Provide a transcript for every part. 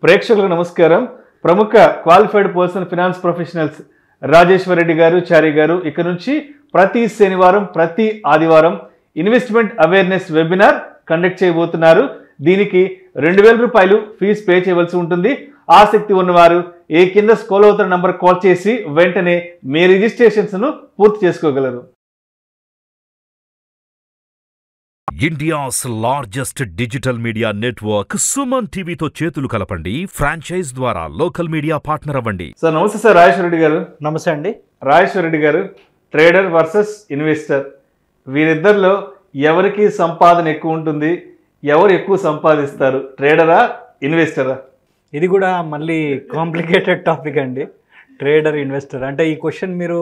ప్రేక్షకులకు నమస్కారం. ప్రముఖ qualified personal finance professionals Rajeshwar Reddy గారు, చారి గారు ఇక నుంచి ప్రతి శనివారం, ప్రతి ఆదివారం ఇన్వెస్ట్మెంట్ అవేర్నెస్ వెబినార్ కండక్ట్ చేయబోతున్నారు. దీనికి 2000 రూపాయలు ఫీజు పే చేయవలసి ఉంటుంది. ఆసక్తి ఉన్నవారు ఏ కింద స్క్రోల్ అవుతున్న నంబర్ కాల్ చేసి వెంటనే మీ రిజిస్ట్రేషన్స్ ను పూర్తి చేసుకోగలరు. India's largest digital media network SumanTV తో చేతులు కలపండి. ఫ్రాంచైజ్ ద్వారా లోకల్ మీడియా పార్ట్నర్ అవ్వండి. సార్ నమస్తే సార్. రాజేశ్వర్ రెడ్డి గారు. నమస్తే అండి. రాజేశ్వర్ రెడ్డి గారు, ట్రేడర్ వర్సెస్ ఇన్వెస్టర్, వీరిద్దరిలో ఎవరికి సంపాదన ఎక్కువ ఉంటుంది, ఎవరు ఎక్కువ సంపాదిస్తారు, ట్రేడరా ఇన్వెస్టరా? ఇది కూడా మళ్ళీ కాంప్లికేటెడ్ టాపిక్ అండి. ట్రేడర్ ఇన్వెస్టర్ అంటే ఈ క్వశ్చన్ మీరు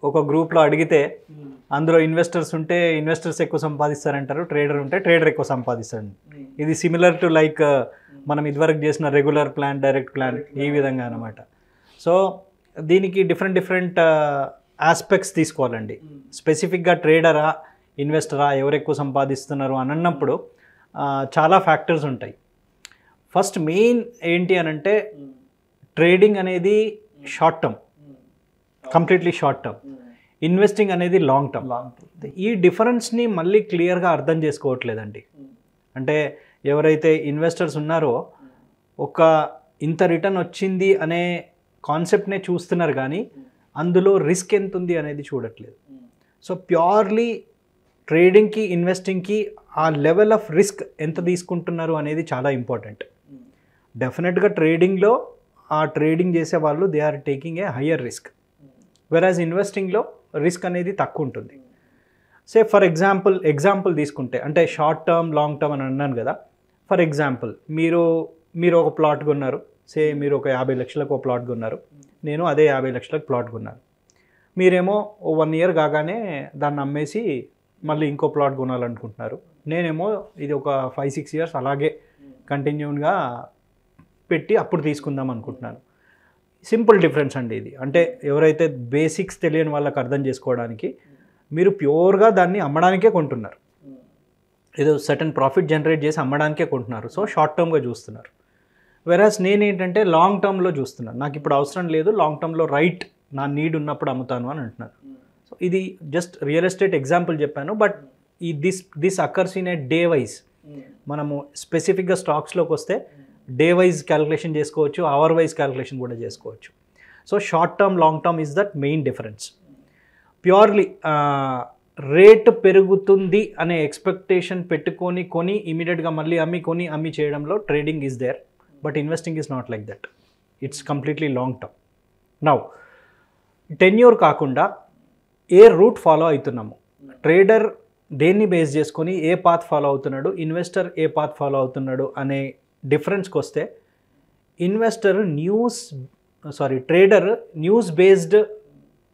ఒక గ్రూప్లో అడిగితే అందులో ఇన్వెస్టర్స్ ఉంటే ఇన్వెస్టర్స్ ఎక్కువ సంపాదిస్తారంటారు, ట్రేడర్ ఉంటే ట్రేడర్ ఎక్కువ సంపాదిస్తారు. ఇది సిమిలర్ టు లైక్ మనం ఇదివరకు చేసిన రెగ్యులర్ ప్లాన్, డైరెక్ట్ ప్లాన్, ఈ విధంగా అనమాట. సో దీనికి డిఫరెంట్ ఆస్పెక్ట్స్ తీసుకోవాలండి. స్పెసిఫిక్గా ట్రేడరా ఇన్వెస్టరా ఎవరు ఎక్కువ సంపాదిస్తున్నారు అని అన్నప్పుడు చాలా ఫ్యాక్టర్స్ ఉంటాయి. ఫస్ట్ మెయిన్ ఏంటి అని అంటే ట్రేడింగ్ అనేది short term, completely short term. Investing అనేది లాంగ్ టర్మ్. ఈ డిఫరెన్స్ని మళ్ళీ క్లియర్గా అర్థం చేసుకోవట్లేదండి. అంటే ఎవరైతే ఇన్వెస్టర్స్ ఉన్నారో ఒక ఇంత రిటర్న్ వచ్చింది అనే కాన్సెప్ట్నే చూస్తున్నారు, కానీ అందులో రిస్క్ ఎంత ఉంది అనేది చూడట్లేదు. సో ప్యూర్లీ ట్రేడింగ్కి, ఇన్వెస్టింగ్కి ఆ లెవెల్ ఆఫ్ రిస్క్ ఎంత తీసుకుంటున్నారు అనేది చాలా ఇంపార్టెంట్. డెఫినెట్గా ట్రేడింగ్లో ఆ ట్రేడింగ్ చేసే వాళ్ళు they are taking a higher risk, whereas ఇన్వెస్టింగ్లో రిస్క్ అనేది తక్కువ ఉంటుంది. ఫర్ ఎగ్జాంపుల్ తీసుకుంటే, అంటే షార్ట్ టర్మ్, లాంగ్ టర్మ్ అని అన్నాను కదా. ఫర్ ఎగ్జాంపుల్ మీరు ఒక ప్లాట్ కొన్నారు. మీరు ఒక 50 లక్షలకు ఒక ప్లాట్ కొన్నారు, నేను అదే 50 లక్షలకు ప్లాట్ కొన్నాను. మీరేమో 1 ఇయర్ కాగానే దాన్ని అమ్మేసి మళ్ళీ ఇంకో ప్లాట్ కొనాలనుకుంటున్నారు. నేనేమో ఇది ఒక 5-6 ఇయర్స్ అలాగే కంటిన్యూగా పెట్టి అప్పుడు తీసుకుందాం అనుకుంటున్నాను. సింపుల్ డిఫరెన్స్ అండి ఇది. అంటే ఎవరైతే బేసిక్స్ తెలియని వాళ్ళకి అర్థం చేసుకోవడానికి, మీరు ప్యూర్గా దాన్ని అమ్మడానికే కొంటున్నారు, ఏదో సర్టన్ ప్రాఫిట్ జనరేట్ చేసి అమ్మడానికే కొంటున్నారు. సో షార్ట్ టర్మ్గా చూస్తున్నారు. వెరాజ్ నేనేంటంటే లాంగ్ టర్మ్లో చూస్తున్నాను. నాకు ఇప్పుడు అవసరం లేదు, లాంగ్ టర్మ్లో రైట్ నా నీడ్ ఉన్నప్పుడు అమ్ముతాను అని అంటున్నారు. సో ఇది జస్ట్ రియల్ ఎస్టేట్ ఎగ్జాంపుల్ చెప్పాను. బట్ ఈ this occurs in a day wise. మనము స్పెసిఫిక్గా స్టాక్స్లోకి వస్తే డే వైజ్ క్యాలిక్యులేషన్ చేసుకోవచ్చు, అవర్ వైజ్ క్యాలిక్యులేషన్ కూడా చేసుకోవచ్చు. So short term, long term is that main difference. Purely rate పెరుగుతుంది అనే ఎక్స్పెక్టేషన్ కొని ఇమీడియట్గా మళ్ళీ అమ్మి చేయడంలో trading is there. But investing is not like that. It's completely long term. Now tenure కాకుండా ఏ రూట్ ఫాలో అవుతున్నాము, ట్రేడర్ దేన్ని బేస్ చేసుకొని ఏ పాత్ ఫాలో అవుతున్నాడు, ఇన్వెస్టర్ ఏ పాత్ ఫాలో అవుతున్నాడు అనే డిఫరెన్స్కి వస్తే, ట్రేడర్ న్యూస్ బేస్డ్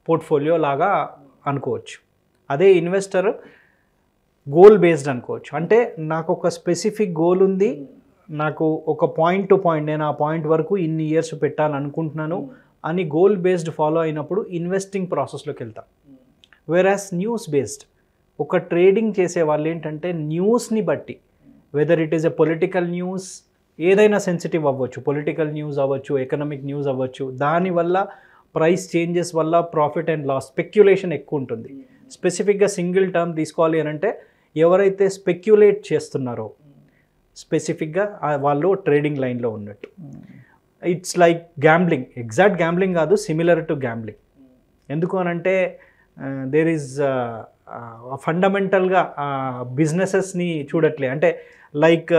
పోర్ట్ఫోలియో లాగా అనుకోవచ్చు. అదే ఇన్వెస్టర్ గోల్ బేస్డ్ అనుకోవచ్చు. అంటే నాకు ఒక స్పెసిఫిక్ గోల్ ఉంది, నాకు ఒక పాయింట్ టు పాయింట్, నేను ఆ పాయింట్ వరకు ఇన్ని ఇయర్స్ పెట్టాలనుకుంటున్నాను అని గోల్ బేస్డ్ ఫాలో అయినప్పుడు ఇన్వెస్టింగ్ ప్రాసెస్లోకి వెళ్తాం. వెరాస్ న్యూస్ బేస్డ్, ఒక ట్రేడింగ్ చేసే వాళ్ళు ఏంటంటే న్యూస్ని బట్టి, whether it is a political news, ఏదైనా సెన్సిటివ్ అవ్వచ్చు, పొలిటికల్ న్యూస్ అవ్వచ్చు, ఎకనామిక్ న్యూస్ అవ్వచ్చు, దానివల్ల ప్రైస్ చేంజెస్ వల్ల ప్రాఫిట్ అండ్ లాస్, స్పెక్యులేషన్ ఎక్కువ ఉంటుంది. స్పెసిఫిక్గా సింగిల్ టర్మ్ తీసుకోవాలి అని అంటే ఎవరైతే స్పెక్యులేట్ చేస్తున్నారో స్పెసిఫిక్గా వాళ్ళు ట్రేడింగ్ లైన్లో ఉన్నట్టు. It's like gambling. Exact gambling కాదు, సిమిలర్ టు గ్యాంబ్లింగ్. ఎందుకు అనంటే దేర్ ఈజ్ ఫండమెంటల్గా బిజినెసెస్ని చూడట్లే. అంటే లైక్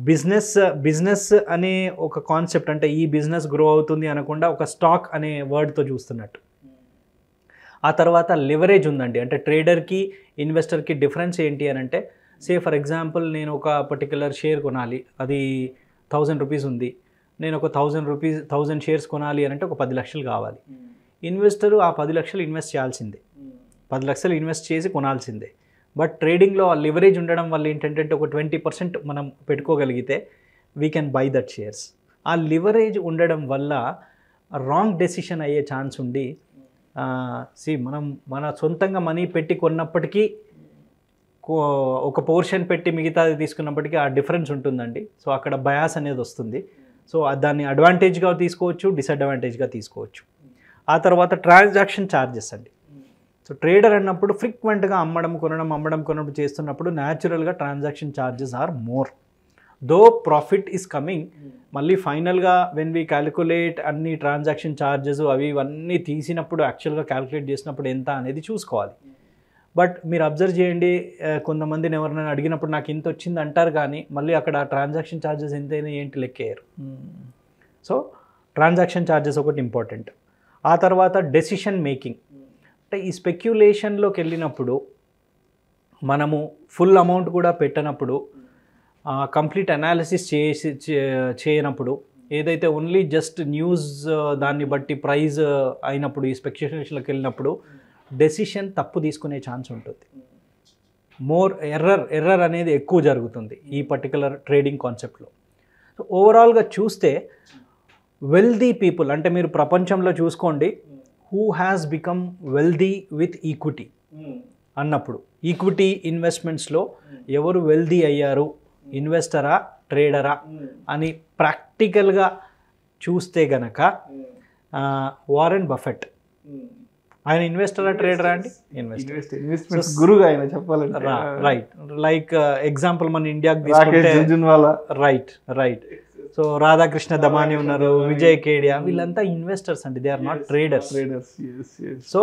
బిజినెస్ అనే ఒక కాన్సెప్ట్, అంటే ఈ బిజినెస్ గ్రో అవుతుంది అనకుండా ఒక స్టాక్ అనే వర్డ్తో చూస్తున్నట్టు. ఆ తర్వాత లివరేజ్ ఉందండి. అంటే ట్రేడర్కి, ఇన్వెస్టర్కి డిఫరెన్స్ ఏంటి అని అంటే, ఫర్ ఎగ్జాంపుల్ నేను ఒక పర్టికులర్ షేర్ కొనాలి, అది 1000 రూపీస్ ఉంది. నేను ఒక 1000 షేర్స్ కొనాలి అని అంటే ఒక 10 లక్షలు కావాలి. ఇన్వెస్టరు ఆ 10 లక్షలు ఇన్వెస్ట్ చేయాల్సిందే, 10 లక్షలు ఇన్వెస్ట్ చేసి కొనాల్సిందే. బట్ ట్రేడింగ్లో ఆ లివరేజ్ ఉండడం వల్ల ఏంటంటే ఒక 20% మనం పెట్టుకోగలిగితే we can buy that shares. ఆ లివరేజ్ ఉండడం వల్ల రాంగ్ డెసిషన్ అయ్యే ఛాన్స్ ఉండి, మనం మన సొంతంగా మనీ పెట్టి కొన్నప్పటికీ ఒక పోర్షన్ పెట్టి మిగతాది తీసుకున్నప్పటికీ ఆ డిఫరెన్స్ ఉంటుందండి. సో అక్కడ బయాస్ అనేది వస్తుంది. సో దాన్ని అడ్వాంటేజ్గా తీసుకోవచ్చు, డిసడ్వాంటేజ్గా తీసుకోవచ్చు. ఆ తర్వాత ట్రాన్సాక్షన్ ఛార్జెస్ అండి. సో ట్రేడర్ అన్నప్పుడు ఫ్రీక్వెంట్గా అమ్మడం కొనడం చేస్తున్నప్పుడు న్యాచురల్గా transaction charges are more. Though profit is coming, మళ్ళీ ఫైనల్గా వెన్ వీ క్యాలిక్యులేట్ అన్ని ట్రాన్సాక్షన్ ఛార్జెస్ అవి ఇవన్నీ తీసినప్పుడు యాక్చువల్గా క్యాలిక్యులేట్ చేసినప్పుడు ఎంత అనేది చూసుకోవాలి. బట్ మీరు అబ్జర్వ్ చేయండి, కొంతమందిని ఎవరైనా అడిగినప్పుడు నాకు ఇంత వచ్చింది అంటారు, కానీ మళ్ళీ అక్కడ ట్రాన్సాక్షన్ ఛార్జెస్ ఎంతైనా ఏంటి లెక్కేయరు. సో ట్రాన్సాక్షన్ ఛార్జెస్ ఒకటి ఇంపార్టెంట్. ఆ తర్వాత డెసిషన్ మేకింగ్. అంటే ఈ స్పెక్యులేషన్లోకి వెళ్ళినప్పుడు మనము ఫుల్ అమౌంట్ కూడా పెట్టినప్పుడు, కంప్లీట్ అనాలిసిస్ చేయనప్పుడు, ఏదైతే ఓన్లీ జస్ట్ న్యూస్ దాన్ని బట్టి ప్రైజ్ అయినప్పుడు ఈ స్పెక్యులేషన్లోకి వెళ్ళినప్పుడు డెసిషన్ తప్పు తీసుకునే ఛాన్స్ ఉంటుంది. మోర్ ఎర్రర్ అనేది ఎక్కువ జరుగుతుంది ఈ పర్టికులర్ ట్రేడింగ్ కాన్సెప్ట్లో. సో ఓవరాల్గా చూస్తే వెల్దీ పీపుల్, అంటే మీరు ప్రపంచంలో చూసుకోండి, who has become wealthy with equity అన్నప్పుడు, ఈక్విటీ ఇన్వెస్ట్మెంట్స్లో ఎవరు వెల్దీ అయ్యారు, ఇన్వెస్టరా ట్రేడరా అని ప్రాక్టికల్గా చూస్తే గనక వారెన్ బఫెట్. ఆయన ఇన్వెస్టరా ట్రేడరా అండి? ఇన్వెస్ట్మెంట్ గురుగా ఆయన చెప్పాలంటే. రైట్. లైక్ ఎగ్జాంపుల్ మన ఇండియాకి తీసుకుంటే రైట్. సో రాధాకృష్ణ దమాని ఉన్నారు, విజయ్ కేడియా, వీళ్ళంతా ఇన్వెస్టర్స్ అండి, they are not traders. So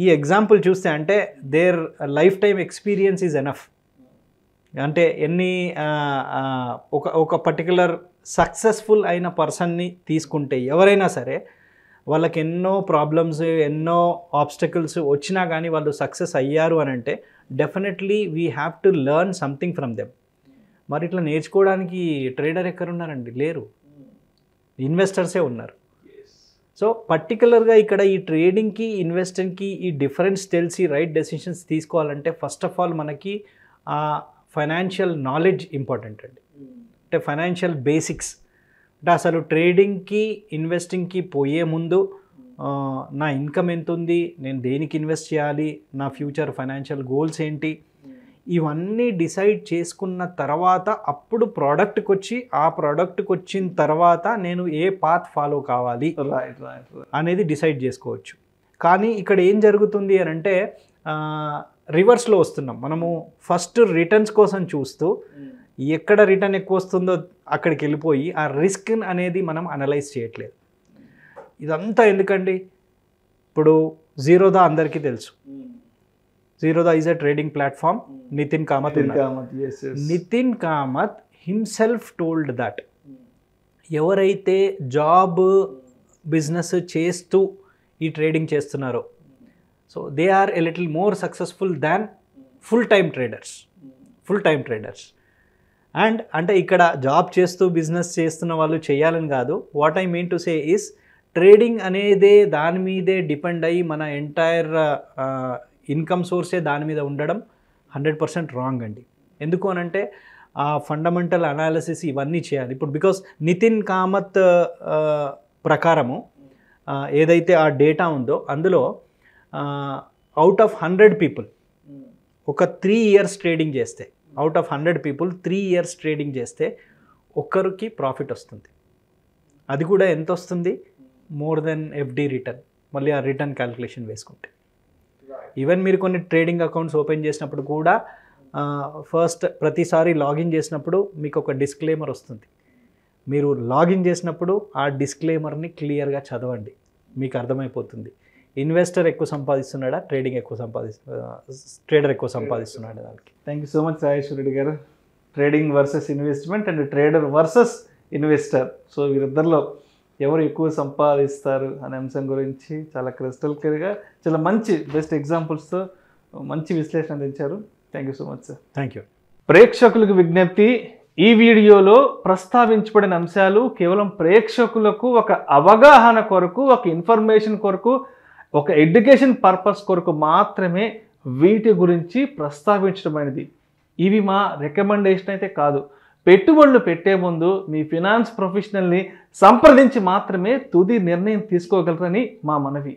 ఈ ఎగ్జాంపుల్ చూస్తే అంటే their life time experience is enough. అంటే ఎన్ని ఒక పర్టికులర్ సక్సెస్ఫుల్ అయిన పర్సన్ని తీసుకుంటే ఎవరైనా సరే వాళ్ళకి ఎన్నో ప్రాబ్లమ్స్, ఎన్నో ఆబ్స్టకల్స్ వచ్చినా కానీ వాళ్ళు సక్సెస్ అయ్యారు అని అంటే definitely we have to learn something from them. మరి ఇట్లా నేర్చుకోవడానికి ట్రేడర్ ఎక్కడున్నారండి? లేరు, ఇన్వెస్టర్సే ఉన్నారు. సో పర్టికులర్గా ఇక్కడ ఈ ట్రేడింగ్కి ఇన్వెస్టింగ్కి ఈ డిఫరెన్స్ తెలిసి రైట్ డెసిషన్స్ తీసుకోవాలంటే ఫస్ట్ ఆఫ్ ఆల్ మనకి ఫైనాన్షియల్ నాలెడ్జ్ ఇంపార్టెంట్ అండి. అంటే ఫైనాన్షియల్ బేసిక్స్. అంటే అసలు ట్రేడింగ్కి ఇన్వెస్టింగ్కి పోయే ముందు నా ఇన్కమ్ ఎంత ఉంది, నేను దేనికి ఇన్వెస్ట్ చేయాలి, నా ఫ్యూచర్ ఫైనాన్షియల్ గోల్స్ ఏంటి, ఇవన్నీ డిసైడ్ చేసుకున్న తర్వాత అప్పుడు ప్రోడక్ట్కి వచ్చి ఆ ప్రోడక్ట్కి వచ్చిన తర్వాత నేను ఏ పాత్ ఫాలో కావాలి అనేది డిసైడ్ చేసుకోవచ్చు. కానీ ఇక్కడ ఏం జరుగుతుంది అని అంటే రివర్స్లో వస్తున్నాం మనము. ఫస్ట్ రిటర్న్స్ కోసం చూస్తూ ఎక్కడ రిటర్న్ ఎక్కువ వస్తుందో అక్కడికి వెళ్ళిపోయి ఆ రిస్క్ అనేది మనం అనలైజ్ చేయట్లేదు. ఇదంతా ఎందుకండి? ఇప్పుడు జీరోదా అందరికీ తెలుసు. Zerodha is a trading platform. Nithin Kamath Nithin Kamath himself told that ఎవరైతే జాబ్ బిజినెస్ చేస్తూ ఈ ట్రేడింగ్ చేస్తున్నారో, so they are a little more successful than full time traders. And అంటే ఇక్కడ జాబ్ చేస్తూ బిజినెస్ చేస్తున్న వాళ్ళు చేయాలని కాదు. What I mean to say is trading అనేదే దాని మీదే డిపెండ్ అయ్యి మన ఎంటైర్ ఇన్కమ్ సోర్సే దాని మీద ఉండడం 100% రాంగ్ అండి. ఎందుకు అనంటే ఆ ఫండమెంటల్ అనాలిసిస్ ఇవన్నీ చేయాలి. ఇప్పుడు బికాస్ నితిన్ కామత్ ప్రకారము ఏదైతే ఆ డేటా ఉందో అందులో అవుట్ ఆఫ్ 100 పీపుల్ ఒక 3 years ట్రేడింగ్ చేస్తే, out of 100 people 3 years trading చేస్తే ఒక్కరికి ప్రాఫిట్ వస్తుంది. అది కూడా ఎంత వస్తుంది? More than FD return. మళ్ళీ ఆ రిటర్న్ క్యాలిక్యులేషన్ వేసుకుంటే ఈవెన్ మీరు కొన్ని ట్రేడింగ్ అకౌంట్స్ ఓపెన్ చేసినప్పుడు కూడా ఫస్ట్ ప్రతిసారి లాగిన్ చేసినప్పుడు మీకు ఒక డిస్క్లైమర్ వస్తుంది. మీరు లాగిన్ చేసినప్పుడు ఆ డిస్క్లైమర్ని క్లియర్గా చదవండి, మీకు అర్థమైపోతుంది ఇన్వెస్టర్ ఎక్కువ సంపాదిస్తున్నాడా, ట్రేడర్ ఎక్కువ సంపాదిస్తున్నాడా దానికి. Thank you so much Rajeshwar Reddy garu. Trading versus investment and trader versus investor, so వీరిద్దరిలో ఎవరు ఎక్కువ సంపాదిస్తారు అనే అంశం గురించి చాలా క్రిస్టల్ క్లియర్గా చాలా మంచి బెస్ట్ ఎగ్జాంపుల్స్తో మంచి విశ్లేషణ అందించారు. Thank you so much sir. Thank you. ప్రేక్షకులకు విజ్ఞప్తి, ఈ వీడియోలో ప్రస్తావించబడిన అంశాలు కేవలం ప్రేక్షకులకు ఒక అవగాహన కొరకు, ఒక ఇన్ఫర్మేషన్ కొరకు, ఒక ఎడ్యుకేషన్ పర్పస్ కొరకు మాత్రమే వీటి గురించి ప్రస్తావించడమైనది. ఇవి మా రికమెండేషన్ అయితే కాదు. పెట్టుబడులు పెట్టే ముందు మీ ఫినాన్స్ ప్రొఫెషనల్ని సంప్రదించి మాత్రమే తుది నిర్ణయం తీసుకోగలరని మా మనవి.